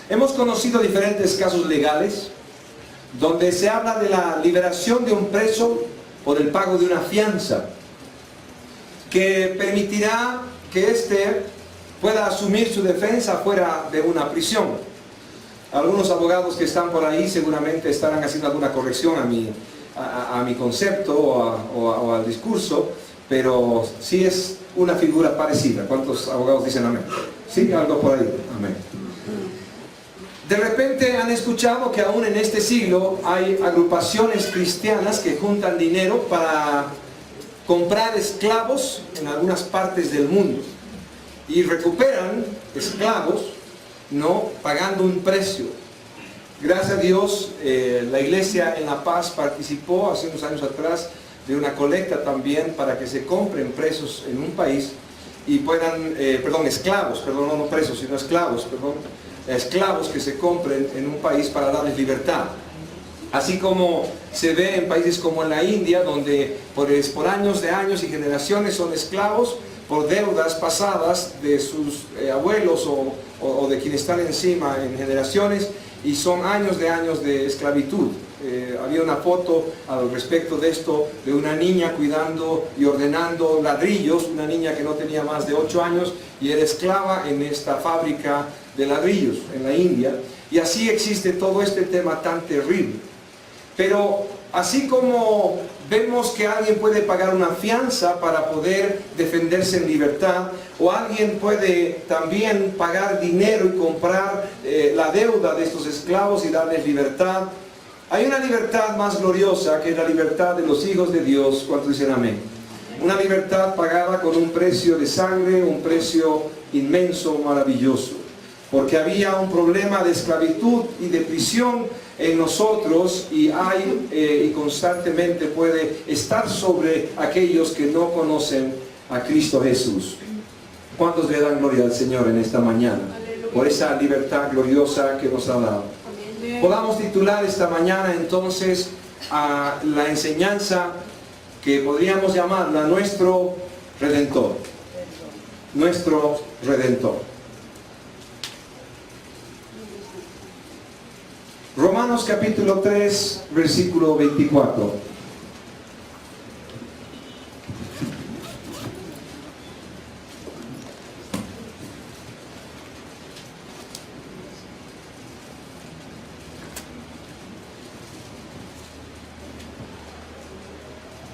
Hemos conocido diferentes casos legales donde se habla de la liberación de un preso por el pago de una fianza que permitirá que éste pueda asumir su defensa fuera de una prisión. Algunos abogados que están por ahí seguramente estarán haciendo alguna corrección a mi concepto o al discurso, pero sí es una figura parecida. ¿Cuántos abogados dicen amén? Sí, algo por ahí, amén. De repente han escuchado que aún en este siglo hay agrupaciones cristianas que juntan dinero para comprar esclavos en algunas partes del mundo y recuperan esclavos, ¿no?, pagando un precio. Gracias a Dios, la iglesia en La Paz participó hace unos años atrás de una colecta también para que se compren presos en un país y puedan, esclavos, no presos, sino esclavos, esclavos que se compren en un país para darles libertad. Así como se ve en países como en la India, donde por años de años y generaciones son esclavos por deudas pasadas de sus abuelos o de quienes están encima en generaciones, y son años de esclavitud. Había una foto al respecto de esto de una niña cuidando y ordenando ladrillos, una niña que no tenía más de 8 años y era esclava en esta fábrica de ladrillos en la India. Y así existe todo este tema tan terrible. Pero así como vemos que alguien puede pagar una fianza para poder defenderse en libertad, o alguien puede también pagar dinero y comprar la deuda de estos esclavos y darles libertad, hay una libertad más gloriosa que es la libertad de los hijos de Dios. ¿Cuántos dicen amén? Una libertad pagada con un precio de sangre, un precio inmenso, maravilloso. Porque había un problema de esclavitud y de prisión en nosotros, y y constantemente puede estar sobre aquellos que no conocen a Cristo Jesús. ¿Cuántos le dan gloria al Señor en esta mañana? Por esa libertad gloriosa que nos ha dado. Podamos titular esta mañana entonces a la enseñanza que podríamos llamarla nuestro Redentor. Nuestro Redentor. Romanos capítulo 3, versículo 24.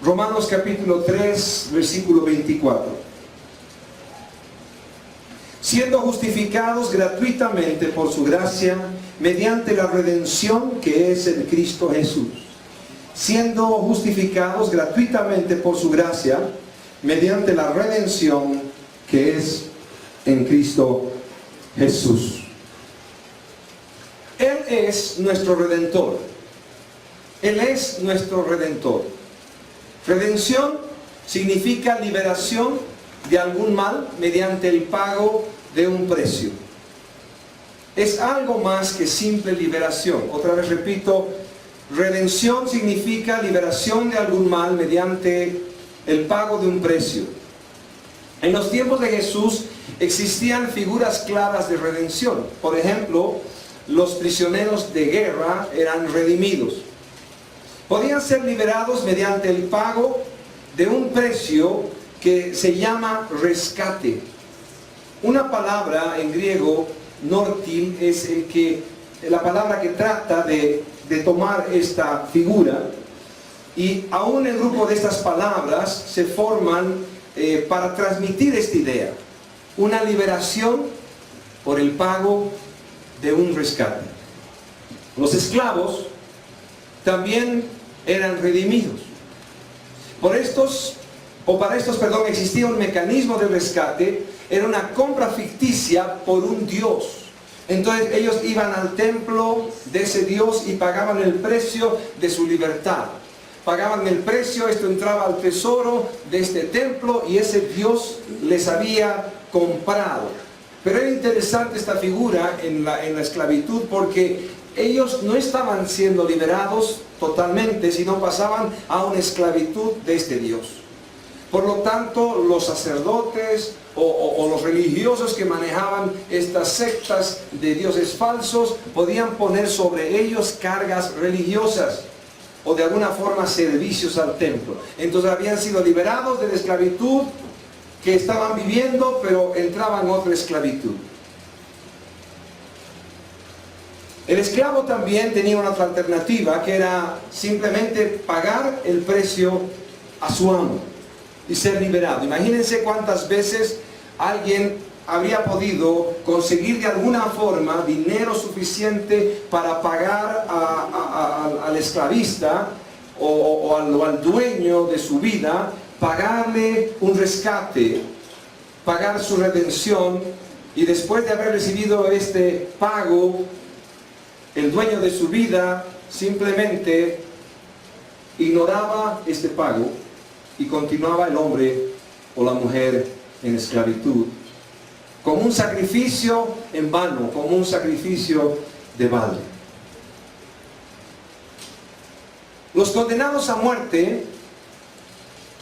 Romanos capítulo 3, versículo 24. Siendo justificados gratuitamente por su gracia, mediante la redención que es en Cristo Jesús. Siendo justificados gratuitamente por su gracia, mediante la redención que es en Cristo Jesús. Él es nuestro Redentor. Él es nuestro Redentor. Redención significa liberación de algún mal mediante el pago de un precio. Es algo más que simple liberación. Otra vez repito, redención significa liberación de algún mal mediante el pago de un precio. En los tiempos de Jesús existían figuras claras de redención. Por ejemplo, los prisioneros de guerra eran redimidos. Podían ser liberados mediante el pago de un precio que se llama rescate. Una palabra en griego, nortil, es la palabra que trata de tomar esta figura, y aún el grupo de estas palabras se forman para transmitir esta idea: una liberación por el pago de un rescate. Los esclavos también eran redimidos. Para estos, existía un mecanismo de rescate. Era una compra ficticia por un Dios. Entonces ellos iban al templo de ese Dios y pagaban el precio de su libertad. Pagaban el precio, esto entraba al tesoro de este templo y ese Dios les había comprado. Pero era interesante esta figura en la esclavitud, porque ellos no estaban siendo liberados totalmente, sino pasaban a una esclavitud de este Dios. Por lo tanto, los sacerdotes o los religiosos que manejaban estas sectas de dioses falsos podían poner sobre ellos cargas religiosas o de alguna forma servicios al templo. Entonces habían sido liberados de la esclavitud que estaban viviendo, pero entraban en otra esclavitud. El esclavo también tenía una otra alternativa, que era simplemente pagar el precio a su amo y ser liberado. Imagínense cuántas veces alguien habría podido conseguir de alguna forma dinero suficiente para pagar al esclavista o al dueño de su vida, pagarle un rescate, pagar su redención, y después de haber recibido este pago, el dueño de su vida simplemente ignoraba este pago y continuaba el hombre o la mujer en esclavitud, como un sacrificio en vano, como un sacrificio de balde. Los condenados a muerte,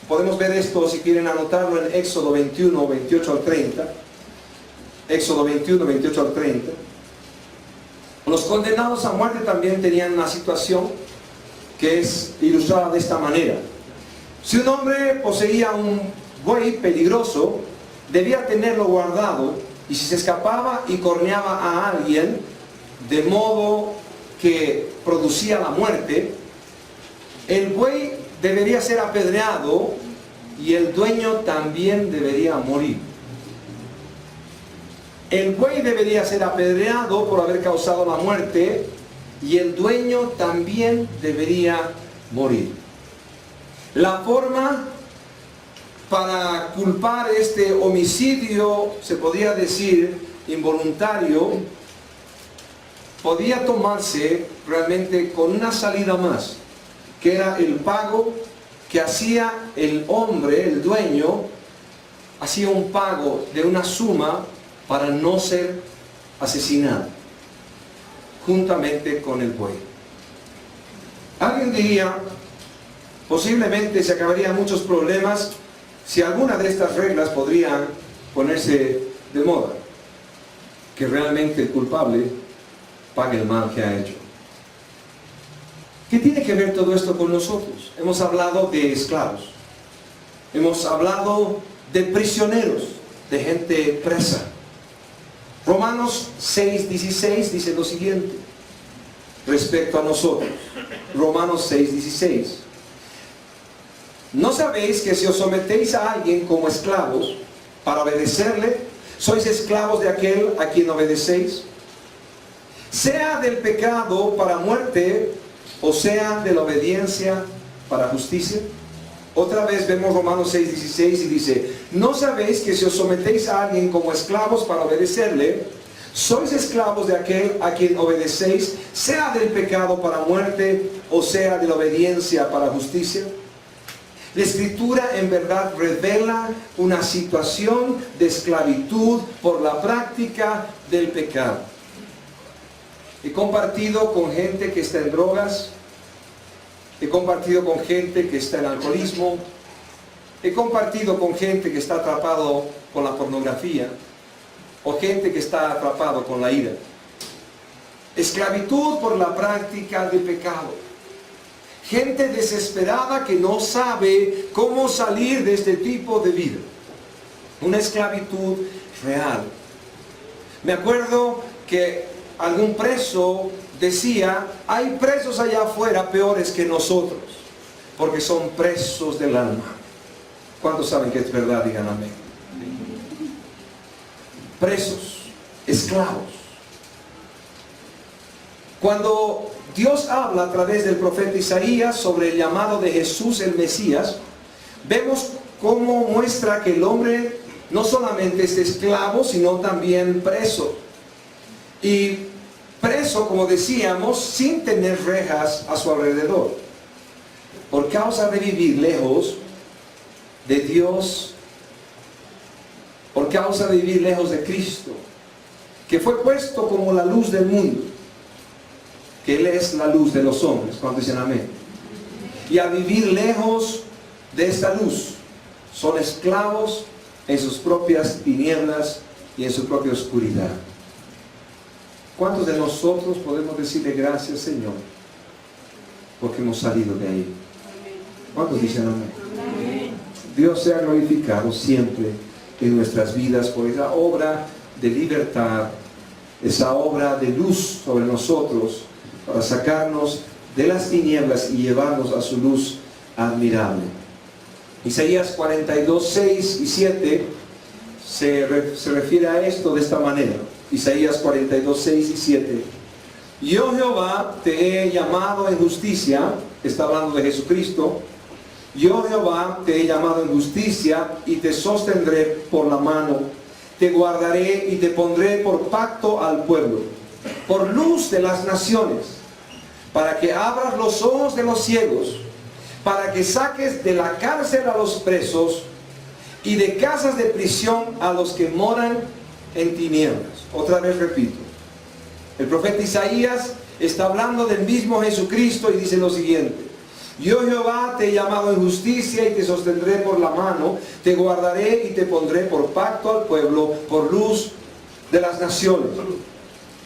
podemos ver esto si quieren anotarlo en Éxodo 21, 28 al 30. Éxodo 21, 28 al 30. Los condenados a muerte también tenían una situación que es ilustrada de esta manera. Si un hombre poseía un buey peligroso, debía tenerlo guardado, y si se escapaba y corneaba a alguien, de modo que producía la muerte, el buey debería ser apedreado y el dueño también debería morir. El buey debería ser apedreado por haber causado la muerte y el dueño también debería morir. La forma para culpar este homicidio, se podría decir involuntario, podía tomarse realmente con una salida más, que era el pago que hacía el hombre, el dueño, hacía un pago de una suma para no ser asesinado, juntamente con el buey. Alguien diría, posiblemente se acabarían muchos problemas si alguna de estas reglas podrían ponerse de moda, que realmente el culpable pague el mal que ha hecho. ¿Qué tiene que ver todo esto con nosotros? Hemos hablado de esclavos, hemos hablado de prisioneros, de gente presa. Romanos 6:16 dice lo siguiente respecto a nosotros. Romanos 6:16. ¿No sabéis que si os sometéis a alguien como esclavos para obedecerle, sois esclavos de aquel a quien obedecéis? Sea del pecado para muerte, o sea de la obediencia para justicia. Otra vez vemos Romanos 6:16 y dice, ¿no sabéis que si os sometéis a alguien como esclavos para obedecerle, sois esclavos de aquel a quien obedecéis, sea del pecado para muerte, o sea de la obediencia para justicia? La Escritura en verdad revela una situación de esclavitud por la práctica del pecado. He compartido con gente que está en drogas, he compartido con gente que está en alcoholismo, he compartido con gente que está atrapado con la pornografía, o gente que está atrapado con la ira. Esclavitud por la práctica de pecado. Gente desesperada que no sabe cómo salir de este tipo de vida. Una esclavitud real. Me acuerdo que algún preso decía, hay presos allá afuera peores que nosotros, porque son presos del alma. ¿Cuántos saben que es verdad? Digan amén. Presos, esclavos. Cuando Dios habla a través del profeta Isaías sobre el llamado de Jesús el Mesías, vemos cómo muestra que el hombre no solamente es esclavo, sino también preso. Y preso, como decíamos, sin tener rejas a su alrededor, por causa de vivir lejos de Dios, por causa de vivir lejos de Cristo, que fue puesto como la luz del mundo, que Él es la luz de los hombres. ¿Cuántos dicen amén? Y a vivir lejos de esta luz, son esclavos en sus propias tinieblas y en su propia oscuridad. ¿Cuántos de nosotros podemos decirle gracias, Señor, porque hemos salido de ahí? ¿Cuántos dicen amén? Dios sea glorificado siempre en nuestras vidas por esa obra de libertad, esa obra de luz sobre nosotros, para sacarnos de las tinieblas y llevarnos a su luz admirable. Isaías 42, 6 y 7 se refiere a esto de esta manera. Isaías 42, 6 y 7. Yo, Jehová, te he llamado en justicia. Está hablando de Jesucristo. Yo, Jehová, te he llamado en justicia y te sostendré por la mano. Te guardaré y te pondré por pacto al pueblo, por luz de las naciones, para que abras los ojos de los ciegos, para que saques de la cárcel a los presos y de casas de prisión a los que moran en tinieblas. Otra vez repito, el profeta Isaías está hablando del mismo Jesucristo y dice lo siguiente: yo, Jehová, te he llamado en justicia y te sostendré por la mano, te guardaré y te pondré por pacto al pueblo, por luz de las naciones,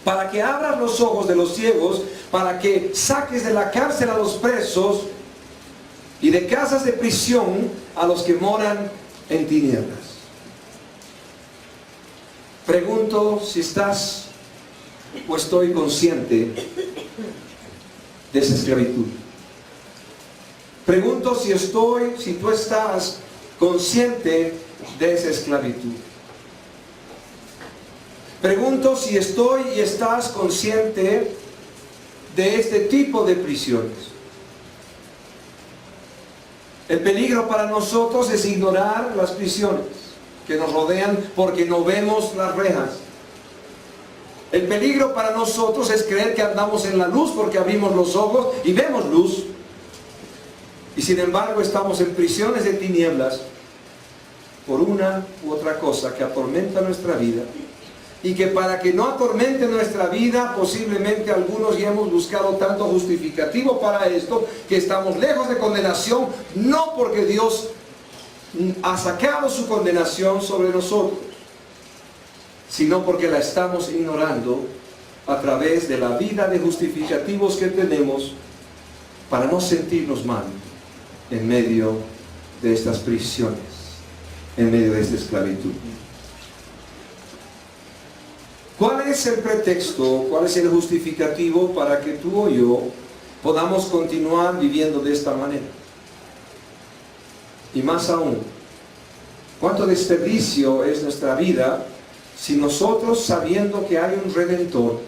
para que abras los ojos de los ciegos, para que saques de la cárcel a los presos y de casas de prisión a los que moran en tinieblas. Pregunto si estás o estoy consciente de esa esclavitud. Pregunto si tú estás consciente de esa esclavitud. Pregunto si estoy y estás consciente de este tipo de prisiones. El peligro para nosotros es ignorar las prisiones que nos rodean porque no vemos las rejas. El peligro para nosotros es creer que andamos en la luz porque abrimos los ojos y vemos luz. Y sin embargo estamos en prisiones de tinieblas por una u otra cosa que atormenta nuestra vida. Y que para que no atormente nuestra vida, posiblemente algunos ya hemos buscado tanto justificativo para esto, que estamos lejos de condenación, no porque Dios ha sacado su condenación sobre nosotros, sino porque la estamos ignorando a través de la vida de justificativos que tenemos para no sentirnos mal en medio de estas prisiones, en medio de esta esclavitud. ¿Cuál es el pretexto, cuál es el justificativo para que tú o yo podamos continuar viviendo de esta manera? Y más aún, ¿cuánto desperdicio es nuestra vida si nosotros, sabiendo que hay un Redentor,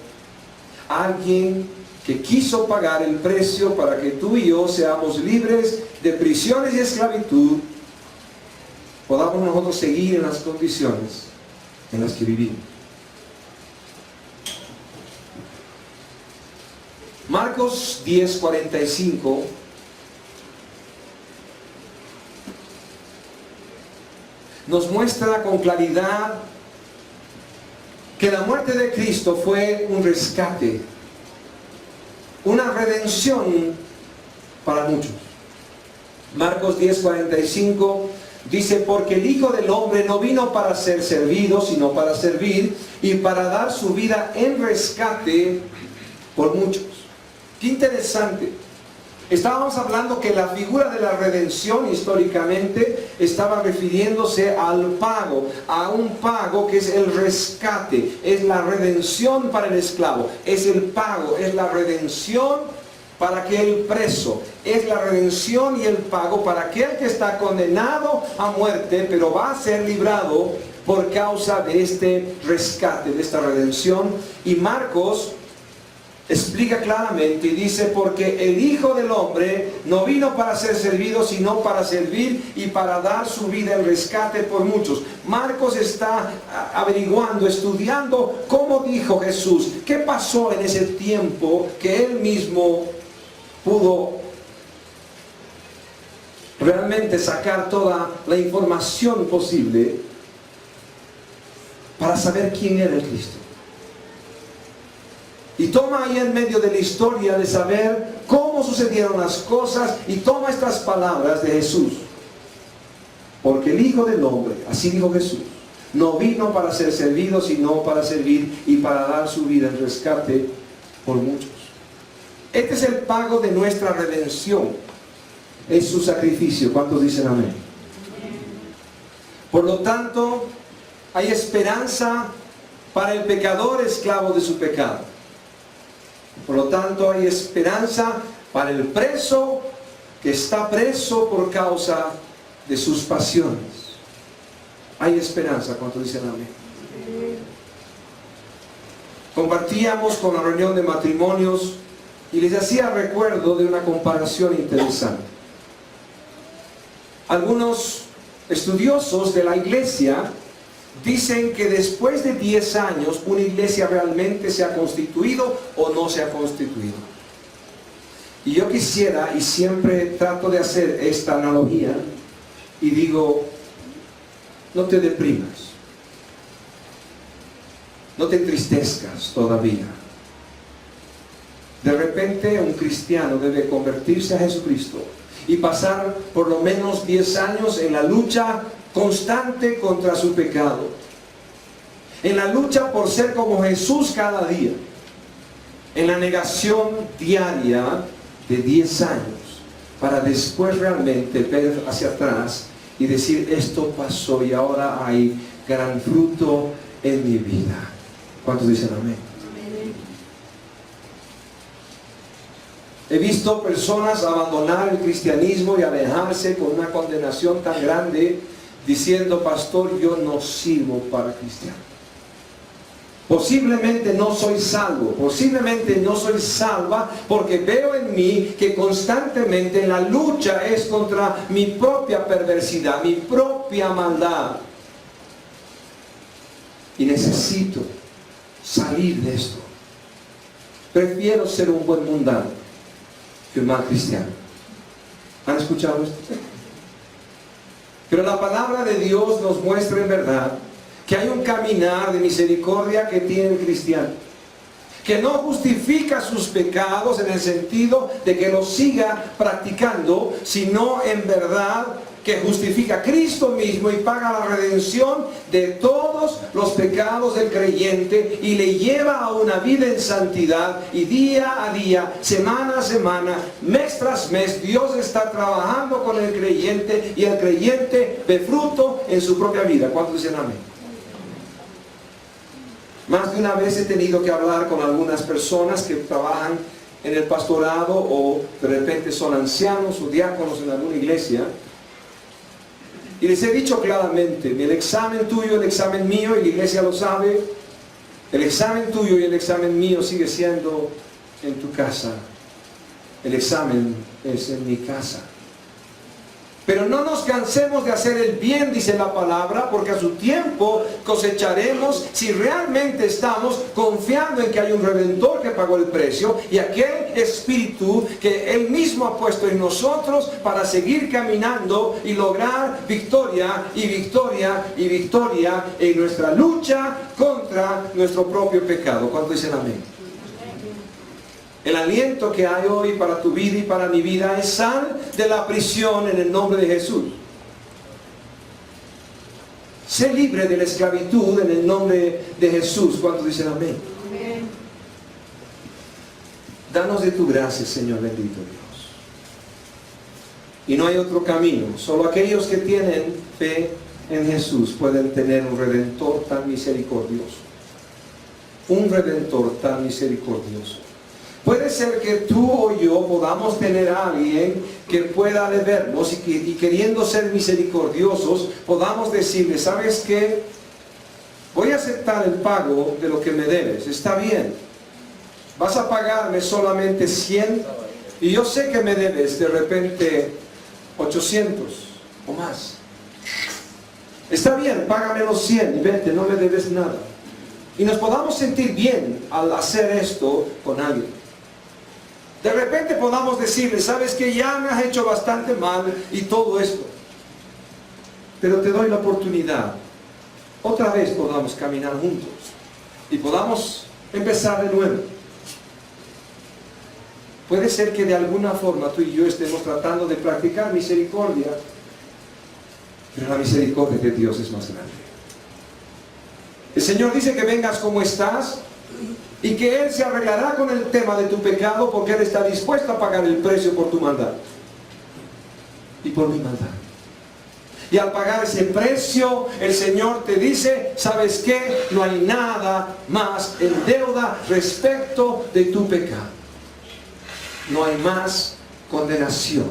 alguien que quiso pagar el precio para que tú y yo seamos libres de prisiones y esclavitud, podamos nosotros seguir en las condiciones en las que vivimos? Marcos 10:45 nos muestra con claridad que la muerte de Cristo fue un rescate, una redención para muchos. Marcos 10:45 dice: porque el Hijo del Hombre no vino para ser servido, sino para servir y para dar su vida en rescate por muchos. Qué interesante. Estábamos hablando que la figura de la redención históricamente estaba refiriéndose al pago, a un pago que es el rescate, es la redención para el esclavo, es el pago, es la redención para aquel preso, es la redención y el pago para aquel que está condenado a muerte, pero va a ser librado por causa de este rescate, de esta redención. Y Marcos explica claramente y dice: porque el Hijo del Hombre no vino para ser servido, sino para servir y para dar su vida en rescate por muchos. Marcos está averiguando, estudiando cómo dijo Jesús, qué pasó en ese tiempo que él mismo pudo realmente sacar toda la información posible para saber quién era el Cristo. Y toma ahí en medio de la historia de saber cómo sucedieron las cosas y toma estas palabras de Jesús. Porque el Hijo del Hombre, así dijo Jesús, no vino para ser servido, sino para servir y para dar su vida en rescate por muchos. Este es el pago de nuestra redención. Es su sacrificio. ¿Cuántos dicen amén? Por lo tanto, hay esperanza para el pecador esclavo de su pecado. Por lo tanto, hay esperanza para el preso que está preso por causa de sus pasiones. Hay esperanza. ¿Cuántos dicen amén? Compartíamos con la reunión de matrimonios y les hacía recuerdo de una comparación interesante. Algunos estudiosos de la iglesia dicen que después de 10 años una iglesia realmente se ha constituido o no se ha constituido. Y yo quisiera, y siempre trato de hacer esta analogía, y digo, no te deprimas, no te entristezcas todavía. De repente un cristiano debe convertirse a Jesucristo y pasar por lo menos 10 años en la lucha constante contra su pecado, en la lucha por ser como Jesús cada día, en la negación diaria de 10 años, para después realmente ver hacia atrás y decir, esto pasó y ahora hay gran fruto en mi vida. ¿Cuántos dicen amén? He visto personas abandonar el cristianismo y alejarse con una condenación tan grande, diciendo, pastor, yo no sirvo para cristiano. Posiblemente no soy salvo, posiblemente no soy salva, porque veo en mí que constantemente la lucha es contra mi propia perversidad, mi propia maldad. Y necesito salir de esto. Prefiero ser un buen mundano que un mal cristiano. ¿Han escuchado esto? Pero la palabra de Dios nos muestra en verdad que hay un caminar de misericordia que tiene el cristiano, que no justifica sus pecados en el sentido de que los siga practicando, sino en verdad que justifica a Cristo mismo y paga la redención de todos los pecados del creyente y le lleva a una vida en santidad, y día a día, semana a semana, mes tras mes, Dios está trabajando con el creyente y el creyente ve fruto en su propia vida. ¿Cuántos dicen amén? Más de una vez he tenido que hablar con algunas personas que trabajan en el pastorado o de repente son ancianos o diáconos en alguna iglesia. Y les he dicho claramente, el examen tuyo, el examen mío, y la iglesia lo sabe, el examen tuyo y el examen mío sigue siendo en tu casa. El examen es en mi casa. Pero no nos cansemos de hacer el bien, dice la palabra, porque a su tiempo cosecharemos si realmente estamos confiando en que hay un Redentor que pagó el precio y aquel Espíritu que Él mismo ha puesto en nosotros para seguir caminando y lograr victoria y victoria y victoria en nuestra lucha contra nuestro propio pecado. ¿Cuántos dicen amén? El aliento que hay hoy para tu vida y para mi vida es: sal de la prisión en el nombre de Jesús. Sé libre de la esclavitud en el nombre de Jesús. ¿Cuántos dicen amén? Amén. Danos de tu gracia, Señor bendito Dios. Y no hay otro camino. Solo aquellos que tienen fe en Jesús pueden tener un Redentor tan misericordioso. Un Redentor tan misericordioso. Puede ser que tú o yo podamos tener a alguien que pueda vernos y queriendo ser misericordiosos, podamos decirle: ¿sabes qué? Voy a aceptar el pago de lo que me debes. Está bien. Vas a pagarme solamente 100 y yo sé que me debes de repente 800 o más. Está bien, págame los 100 y vete, no me debes nada. Y nos podamos sentir bien al hacer esto con alguien. De repente podamos decirle: sabes que ya me has hecho bastante mal y todo esto, pero te doy la oportunidad. Otra vez podamos caminar juntos y podamos empezar de nuevo. Puede ser que de alguna forma tú y yo estemos tratando de practicar misericordia pero la misericordia de Dios es más grande. El Señor dice que vengas como estás y que Él se arreglará con el tema de tu pecado, porque Él está dispuesto a pagar el precio por tu maldad y por mi maldad. Y al pagar ese precio, el Señor te dice, ¿sabes qué? No hay nada más en deuda respecto de tu pecado. No hay más condenación,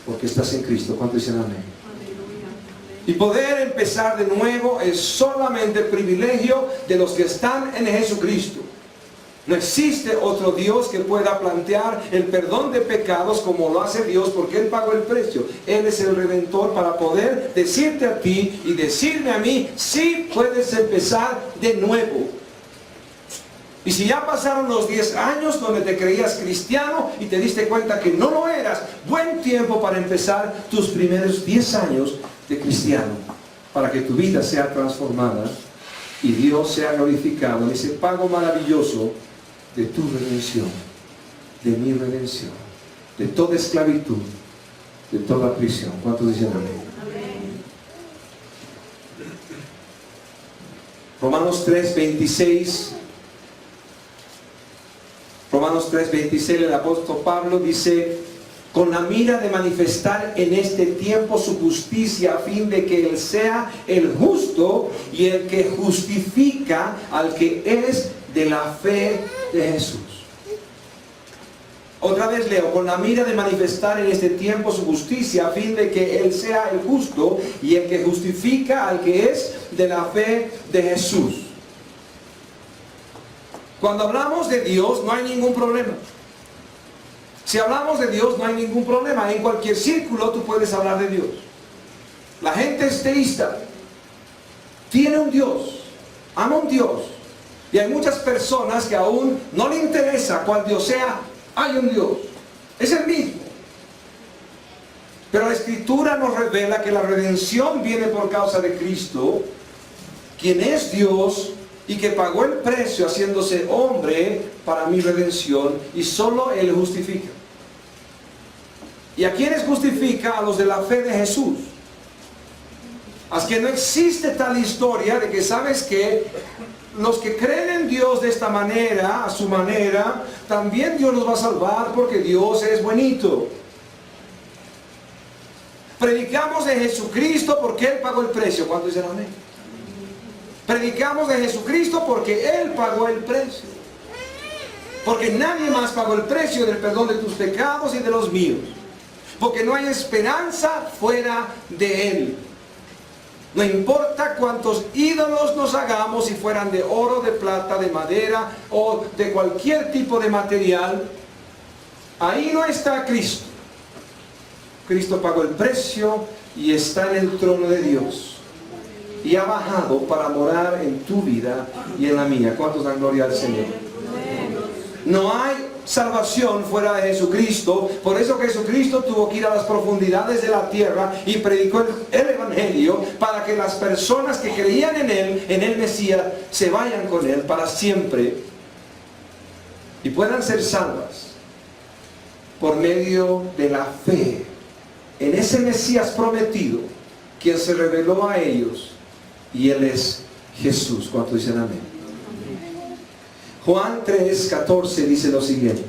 porque estás en Cristo. ¿Cuántos dicen amén? Y poder empezar de nuevo es solamente el privilegio de los que están en Jesucristo. No existe otro Dios que pueda plantear el perdón de pecados como lo hace Dios, porque Él pagó el precio. Él es el Redentor para poder decirte a ti y decirme a mí, sí puedes empezar de nuevo. Y si ya pasaron los 10 años donde te creías cristiano y te diste cuenta que no lo eras, buen tiempo para empezar tus primeros 10 años de cristiano, para que tu vida sea transformada y Dios sea glorificado en ese pago maravilloso de tu redención, de mi redención, de toda esclavitud, de toda prisión. ¿Cuántos dicen amén? Romanos 3:26. Romanos 3:26, el apóstol Pablo dice, con la mira de manifestar en este tiempo su justicia, a fin de que Él sea el justo y el que justifica al que es de la fe de Jesús. Otra vez leo, con la mira de manifestar en este tiempo su justicia, a fin de que Él sea el justo y el que justifica al que es de la fe de Jesús. Cuando hablamos de Dios no hay ningún problema. Si hablamos de Dios no hay ningún problema. En cualquier círculo tú puedes hablar de Dios. La gente es teísta. Tiene un Dios. Ama un Dios. Y hay muchas personas que aún no le interesa cuál Dios sea. Hay un Dios. Es el mismo. Pero la Escritura nos revela que la redención viene por causa de Cristo, quien es Dios y que pagó el precio haciéndose hombre para mi redención, y solo Él justifica. ¿Y a quiénes justifica? A los de la fe de Jesús. Así que no existe tal historia de que, ¿sabes qué? Los que creen en Dios de esta manera, a su manera, también Dios los va a salvar porque Dios es bonito. Predicamos de Jesucristo porque Él pagó el precio. ¿Cuántos dicen amén? Predicamos de Jesucristo porque Él pagó el precio. Porque nadie más pagó el precio del perdón de tus pecados y de los míos. Porque no hay esperanza fuera de Él. No importa cuántos ídolos nos hagamos, si fueran de oro, de plata, de madera o de cualquier tipo de material, ahí no está Cristo. Cristo pagó el precio y está en el trono de Dios. Y ha bajado para morar en tu vida y en la mía. ¿Cuántos dan gloria al Señor? No hay salvación fuera de Jesucristo. Por eso Jesucristo tuvo que ir a las profundidades de la tierra y predicó el Evangelio, para que las personas que creían en Él, en el Mesías, se vayan con Él para siempre y puedan ser salvas por medio de la fe en ese Mesías prometido, quien se reveló a ellos. Y Él es Jesús. ¿Cuántos dicen amén? Juan 3:14 dice lo siguiente.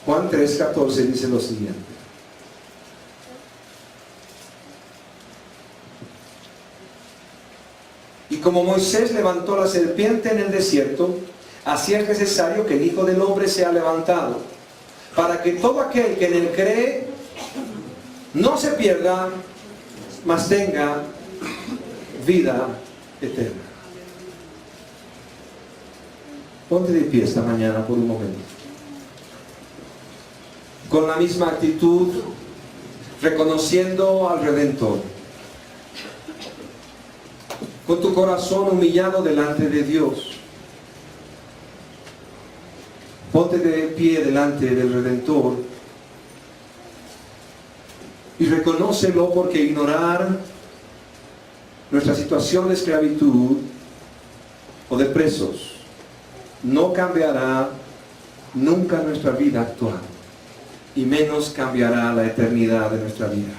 Juan 3:14 dice lo siguiente. Y como Moisés levantó la serpiente en el desierto, así es necesario que el Hijo del Hombre sea levantado, para que todo aquel que en Él cree no se pierda, mas tenga vida eterna. Ponte de pie esta mañana por un momento. Con la misma actitud, reconociendo al Redentor. Con tu corazón humillado delante de Dios. Ponte de pie delante del Redentor. Y reconócelo, porque ignorar nuestra situación de esclavitud o de presos no cambiará nunca nuestra vida actual, y menos cambiará la eternidad de nuestra vida.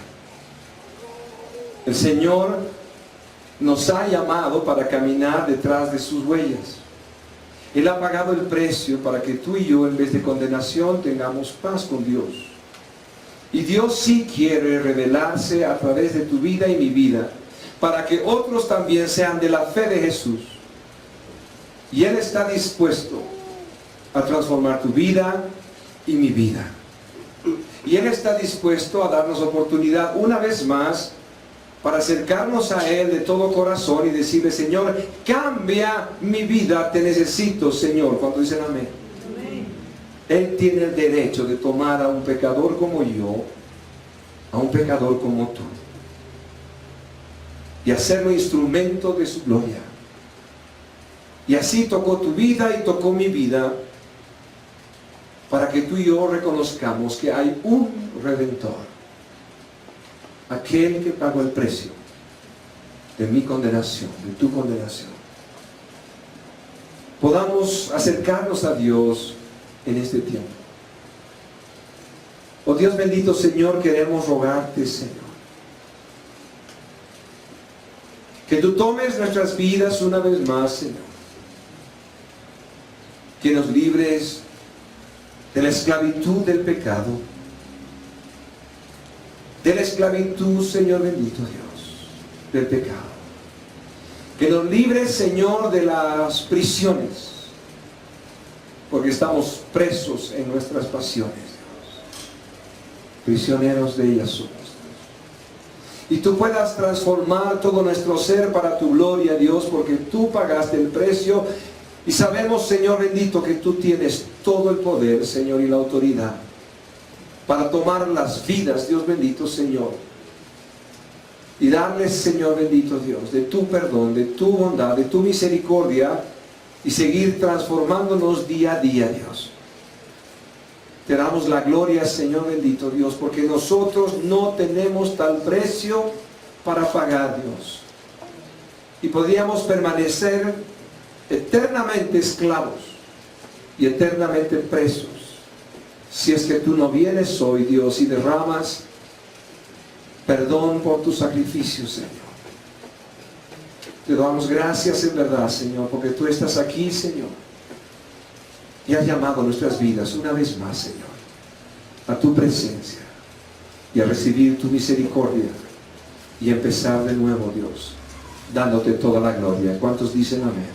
El Señor nos ha llamado para caminar detrás de sus huellas. Él ha pagado el precio para que tú y yo, en vez de condenación, tengamos paz con Dios. Y Dios sí quiere revelarse a través de tu vida y mi vida, para que otros también sean de la fe de Jesús. Y Él está dispuesto a transformar tu vida y mi vida. Y Él está dispuesto a darnos oportunidad una vez más para acercarnos a Él de todo corazón y decirle: Señor, cambia mi vida, te necesito, Señor. ¿Cuánto dicen amén? Amén. Él tiene el derecho de tomar a un pecador como yo, a un pecador como tú, y hacerlo instrumento de su gloria. Y así tocó tu vida y tocó mi vida, para que tú y yo reconozcamos que hay un Redentor, aquel que pagó el precio de mi condenación, de tu condenación. Podamos acercarnos a Dios en este tiempo. Oh Dios bendito, Señor, queremos rogarte, Señor, que tú tomes nuestras vidas una vez más, Señor, que nos libres de la esclavitud del pecado, de la esclavitud, Señor bendito Dios, del pecado. Que nos libres, Señor, de las prisiones, porque estamos presos en nuestras pasiones, Dios. Prisioneros de ellas somos, Dios. Y tú puedas transformar todo nuestro ser para tu gloria, Dios, porque tú pagaste el precio. Y sabemos, Señor bendito, que tú tienes todo el poder, Señor, y la autoridad para tomar las vidas, Dios bendito, Señor, y darles, Señor bendito Dios, de tu perdón, de tu bondad, de tu misericordia, y seguir transformándonos día a día, Dios. Te damos la gloria, Señor bendito Dios, porque nosotros no tenemos tal precio para pagar, Dios, y podríamos permanecer eternamente esclavos y eternamente presos, si es que tú no vienes hoy, Dios, y derramas perdón por tu sacrificio, Señor. Te damos gracias en verdad, Señor, porque tú estás aquí, Señor, y has llamado nuestras vidas una vez más, Señor, a tu presencia y a recibir tu misericordia y empezar de nuevo, Dios, dándote toda la gloria. ¿Cuántos dicen amén?